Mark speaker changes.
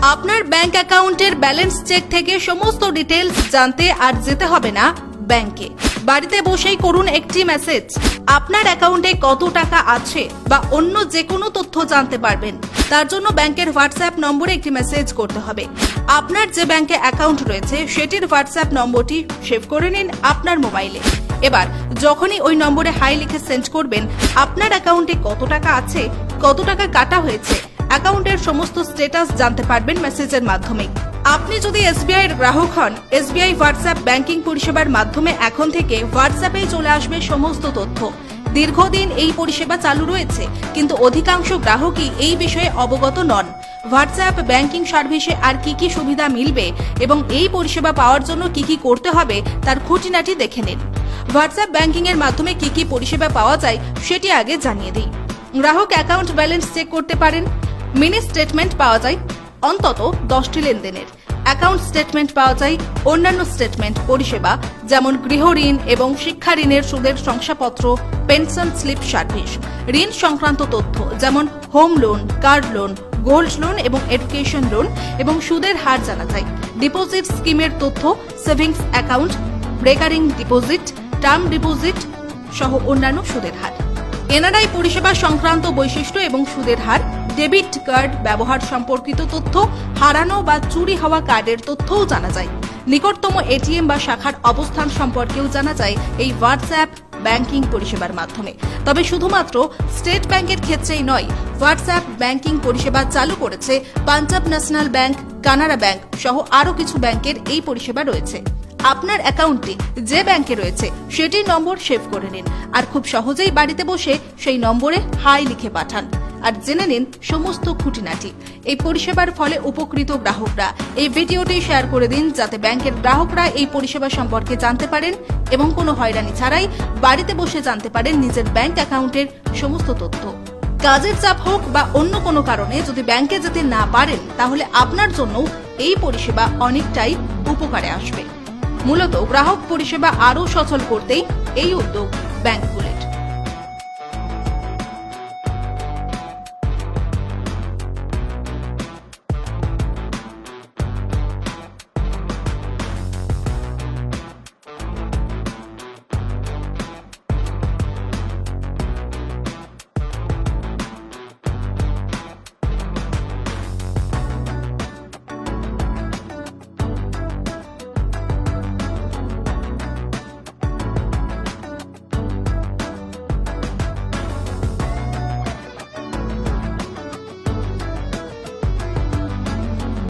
Speaker 1: আপনার ব্যাংক অ্যাকাউন্টের balance check থেকে সমস্ত ডিটেইলস জানতে আর যেতে হবে না ব্যাংকে। বাড়িতে বসেই করুন একটি মেসেজ। আপনার অ্যাকাউন্টে কত টাকা আছে বা অন্য যে কোনো তথ্য জানতে পারবেন। তার জন্য ব্যাংকের হোয়াটসঅ্যাপ নম্বরে একটি মেসেজ করতে হবে। আপনার যে ব্যাংকে অ্যাকাউন্ট রয়েছে সেটির হোয়াটসঅ্যাপ নম্বরটি সেভ করে নিন আপনার মোবাইলে। এবার যখনই ওই নম্বরে হাই লিখে সেন্ড করবেন, আপনার অ্যাকাউন্টে কত টাকা আছে, কত টাকা কাটা হয়েছে, অ্যাকাউন্টের সমস্ত স্ট্যাটাস জানতে পারবেন মেসেজের মাধ্যমে। আপনি যদি এসবিআই এর গ্রাহক হন, এসবিআই হোয়াটসঅ্যাপ ব্যাংকিং পরিষেবার মাধ্যমে এখন থেকে হোয়াটসঅ্যাপেই চলে আসবে সমস্ত তথ্য। দীর্ঘদিন এই পরিষেবা চালু রয়েছে, কিন্তু অধিকাংশ গ্রাহকই এই বিষয়ে অবগত নন। হোয়াটসঅ্যাপ ব্যাংকিং সার্ভিসে আর কি সুবিধা মিলবে এবং এই পরিষেবা পাওয়ার জন্য কি করতে হবে তার খুঁটিনাটি দেখে নিন। হোয়াটসঅ্যাপ ব্যাংকিং এর মাধ্যমে কি পরিষেবা পাওয়া যায় সেটি আগে জানিয়ে দিই। গ্রাহক অ্যাকাউন্ট ব্যালেন্স চেক করতে পারেন, মিনি স্টেটমেন্ট পাওয়া যায় অন্তত 10টি লেনদেনের, অ্যাকাউন্ট স্টেটমেন্ট পাওয়া যায়, অন্যান্য স্টেটমেন্ট পরিষেবা যেমন গৃহ ঋণ এবং শিক্ষা ঋণের সুদের শংসাপত্র, পেনশন স্লিপ সার্ভিস, ঋণ সংক্রান্ত তথ্য যেমন home loan, car loan, gold loan এবং এডুকেশন লোন এবং সুদের হার জানা যায়, ডিপোজিট স্কিমের তথ্য, savings account, recurring deposit, term deposit সহ অন্যান্য সুদের হার, এনআরআই পরিষেবা সংক্রান্ত বৈশিষ্ট্য এবং সুদের হার, ডেবিট কার্ড ব্যবহার সম্পর্কিত তথ্য, হারানো বা চুরি হওয়া কার্ডের তথ্যও জানা যায়, নিকটতম এটিএম বা শাখার অবস্থান সম্পর্কেও জানা যায় এই হোয়াটসঅ্যাপ ব্যাংকিং পরিষেবার মাধ্যমে। তবে শুধুমাত্র স্টেট ব্যাংকের ক্ষেত্রেই নয়, হোয়াটসঅ্যাপ ব্যাংকিং পরিষেবা চালু করেছে Punjab national bank, Canara bank সহ আরও কিছু ব্যাংকের এই পরিষেবা রয়েছে। আপনার অ্যাকাউন্টে যে ব্যাংকে রয়েছে সেটির নম্বর সেভ করে নিন আর খুব সহজেই বাড়িতে বসে সেই নম্বরে হাই লিখে পাঠান আর জেনে নিন সমস্ত খুঁটিনাটি। এই পরিষেবার ফলে উপকৃত গ্রাহকরা এই ভিডিওটি শেয়ার করে দিন, যাতে ব্যাংকের গ্রাহকরা এই পরিষেবা সম্পর্কে জানতে পারেন এবং কোনো হয়রানি ছাড়াই বাড়িতে বসে জানতে পারেন নিজের ব্যাংক অ্যাকাউন্টের সমস্ত তথ্য। কাজের চাপ হোক বা অন্য কোনো কারণে যদি ব্যাংকে যেতে না পারেন, তাহলে আপনার জন্য এই পরিষেবা অনেকটাই উপকারে আসবে। মূলত গ্রাহক পরিষেবা আরও সচল করতেই এই উদ্যোগ ব্যাংকগুলির।